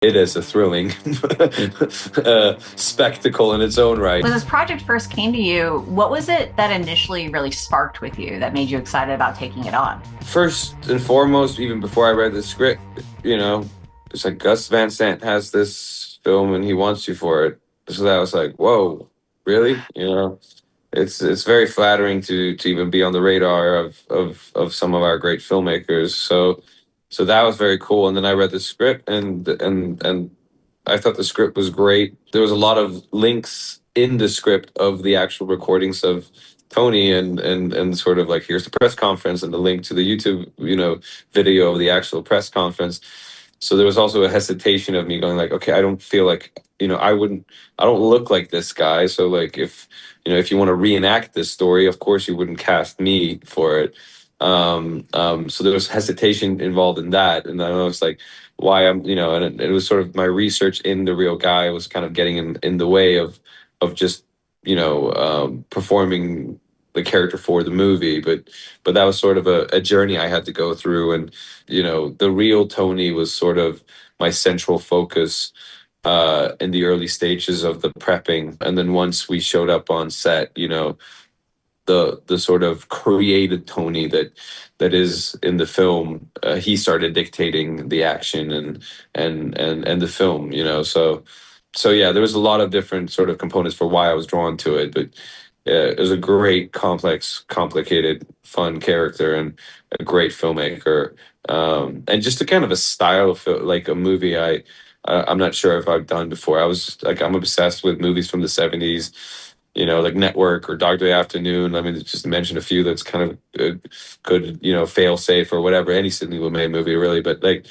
It is a thrilling spectacle in its own right. When this project first came to you, what was it that initially really sparked with you that made you excited about taking it on? First and foremost, even before I read the script, you know, it's like Gus Van Sant has this film and he wants you for it. So that was like, whoa, really? It's very flattering to even be on the radar of some of our great filmmakers. So that was very cool. And then I read the script and I thought the script was great. There was a lot of links in the script of the actual recordings of Tony and sort of like here's the press conference and the link to the YouTube, video of the actual press conference. So there was also a hesitation of me going like, okay, I don't feel like, I don't look like this guy. So like if you want to reenact this story, of course you wouldn't cast me for it. So there was hesitation involved in that. And then I was like, why and it was sort of my research in the real guy was kind of getting in the way of just, performing the character for the movie. But that was sort of a journey I had to go through. And, the real Tony was sort of my central focus in the early stages of the prepping. And then once we showed up on set, the sort of created Tony that is in the film, he started dictating the action and the film, so yeah, there was a lot of different sort of components for why I was drawn to it, but it was a great, complex, complicated, fun character and a great filmmaker, and just a kind of a style of like a movie I'm not sure if I've done before. I was like, I'm obsessed with movies from the 70s, like Network or Dog Day Afternoon. I mean, just to mention a few that's kind of good, fail safe or whatever, any Sidney Lumet movie really. But like,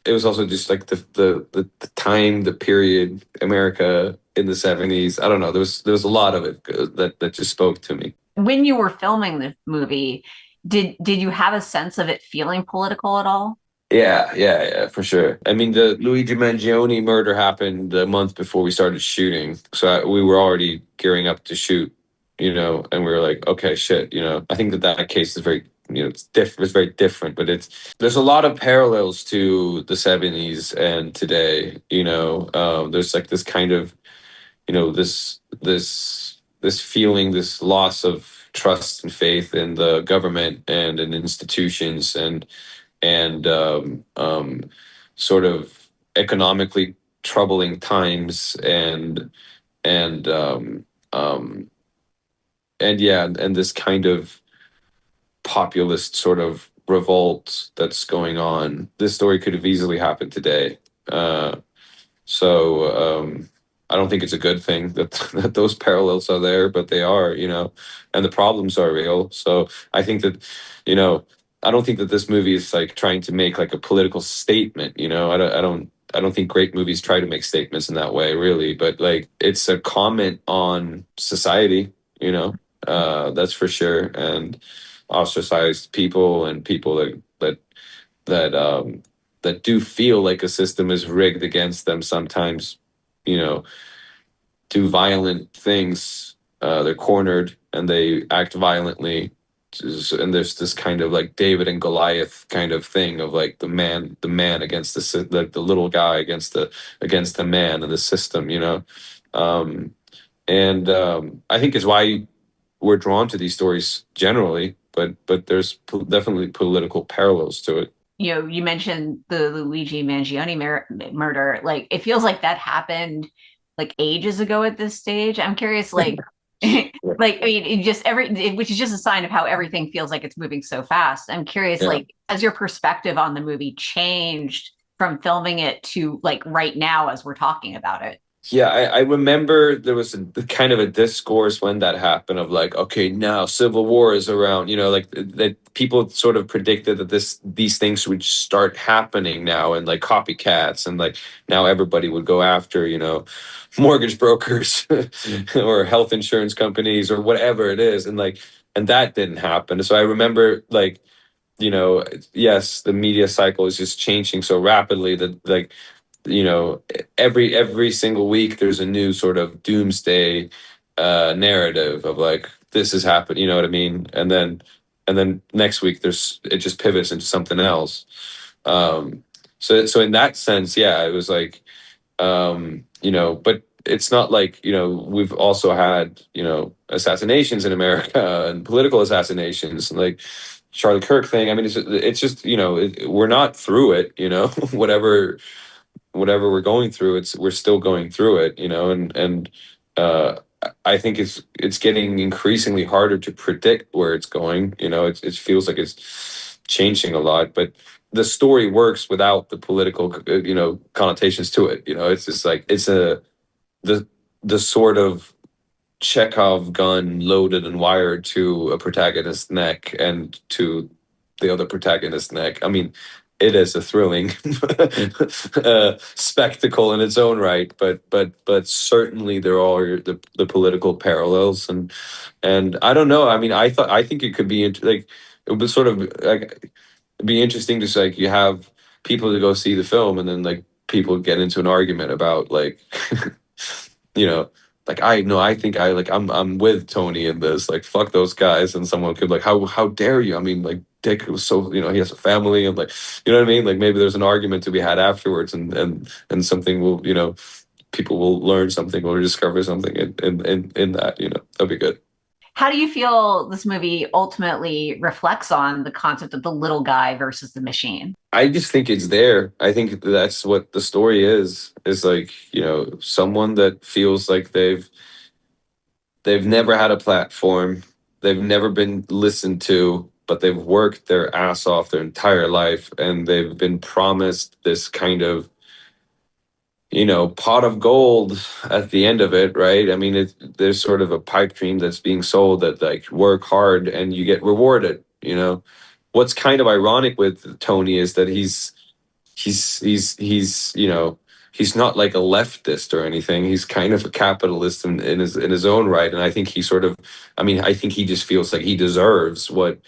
it was also just like the time, the period, America in the 70s. I don't know. There was a lot of it that just spoke to me. When you were filming the movie, did you have a sense of it feeling political at all? Yeah, for sure. I mean, the Luigi Mangione murder happened a month before we started shooting, so we were already gearing up to shoot, and we were like, okay, shit, I think that case is very, it's very different, but there's a lot of parallels to the 70s and today, there's like this kind of, this feeling, this loss of trust and faith in the government and in institutions and sort of economically troubling times and um, and yeah, and this kind of populist sort of revolt that's going on. This story could have easily happened today. So I don't think it's a good thing that that those parallels are there, but they are, and the problems are real. So I think that, you know, I don't think that this movie is like trying to make like a political statement. I don't think great movies try to make statements in that way, really. But like, it's a comment on society, that's for sure, and ostracized people and people that that do feel like a system is rigged against them sometimes, you know, do violent things. They're cornered and they act violently. And there's this kind of like David and Goliath kind of thing of like the man against the little guy against the man and the system, Um, and I think is why we're drawn to these stories generally, but there's definitely political parallels to it. You mentioned the Luigi Mangione murder. Like, it feels like that happened like ages ago at this stage. I'm curious, like, like I mean, which is just a sign of how everything feels like it's moving so fast. I'm curious, Yeah. like, has your perspective on the movie changed from filming it to like right now as we're talking about it? Yeah, I remember there was kind of a discourse when that happened of like, okay, now civil war is around, like that people sort of predicted that these things would start happening now and like copycats and like now everybody would go after, mortgage brokers or health insurance companies or whatever it is. And that didn't happen. So I remember like, yes, the media cycle is just changing so rapidly that like you know every single week there's a new sort of doomsday narrative of like this has happened, you know what I mean, and then next week it just pivots into something else. So in that sense, yeah, it was like, but it's not like, we've also had, assassinations in America and political assassinations, like Charlie Kirk thing. I mean, it's just, we're not through it, whatever we're going through, we're still going through it, and uh, I think it's getting increasingly harder to predict where it's going. It feels like it's changing a lot, but the story works without the political, connotations to it. It's just like the the sort of Chekhov gun loaded and wired to a protagonist's neck and to the other protagonist's neck. I mean, it is a thrilling spectacle in its own right, but certainly there are the political parallels, and I don't know. I mean, I think it could be like it would sort of like be interesting to like you have people to go see the film and then like people get into an argument about like you know, like I know I think I'm with Tony in this. Like fuck those guys, and someone could like how dare you? I mean, like Dick was so he has a family and like what I mean. Like maybe there's an argument to be had afterwards, and something will people will learn something or discover something in that that'd be good. How do you feel this movie ultimately reflects on the concept of the little guy versus the machine? I just think it's there. I think that's what the story is like someone that feels like they've never had a platform. They've never been listened to, but they've worked their ass off their entire life and they've been promised this kind of, pot of gold at the end of it, right? I mean, there's sort of a pipe dream that's being sold that like work hard and you get rewarded. What's kind of ironic with Tony is that he's he's not like a leftist or anything. He's kind of a capitalist in his own right, and I think he sort of, I mean, I think he just feels like he deserves what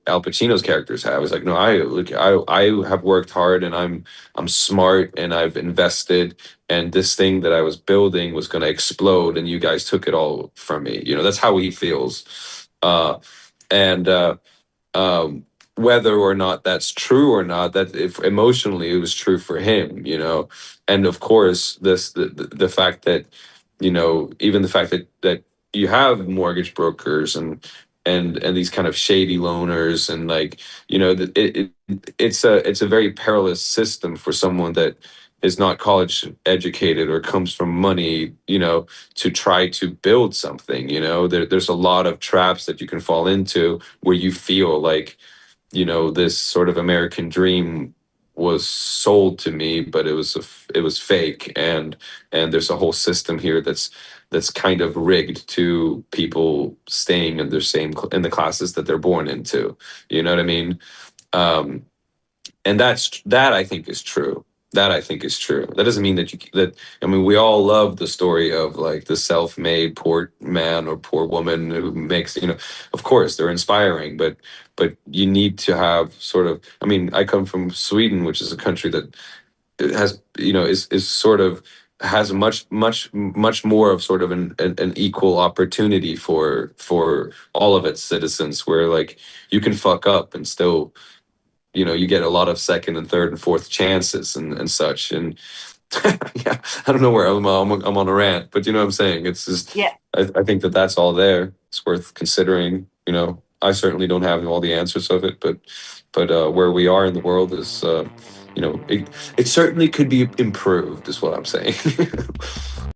Al Pacino's characters have. It's like, no, I have worked hard and I'm smart and I've invested, and this thing that I was building was going to explode and you guys took it all from me. That's how he feels. And Whether or not that's true or not, that if emotionally it was true for him. And of course, the fact that, even the fact that you have mortgage brokers and these kind of shady loaners and like, that it's a very perilous system for someone that is not college educated or comes from money, to try to build something. There's a lot of traps that you can fall into where you feel like this sort of American dream was sold to me, but it was fake, and there's a whole system here that's kind of rigged to people staying in their in the classes that they're born into. You know what I mean? Um, and that I think is true. That I think is true. That doesn't mean that I mean we all love the story of like the self-made poor man or poor woman who makes of course they're inspiring, but you need to have sort of, I mean, I come from Sweden, which is a country that has is sort of has much more of sort of an equal opportunity for all of its citizens, where like you can fuck up and still you get a lot of second and third and fourth chances and such. And yeah, I don't know where I'm on a rant, but you know what I'm saying. It's just Yeah. I think that that's all there. It's worth considering. I certainly don't have all the answers of it, but where we are in the world is it certainly could be improved, is what I'm saying.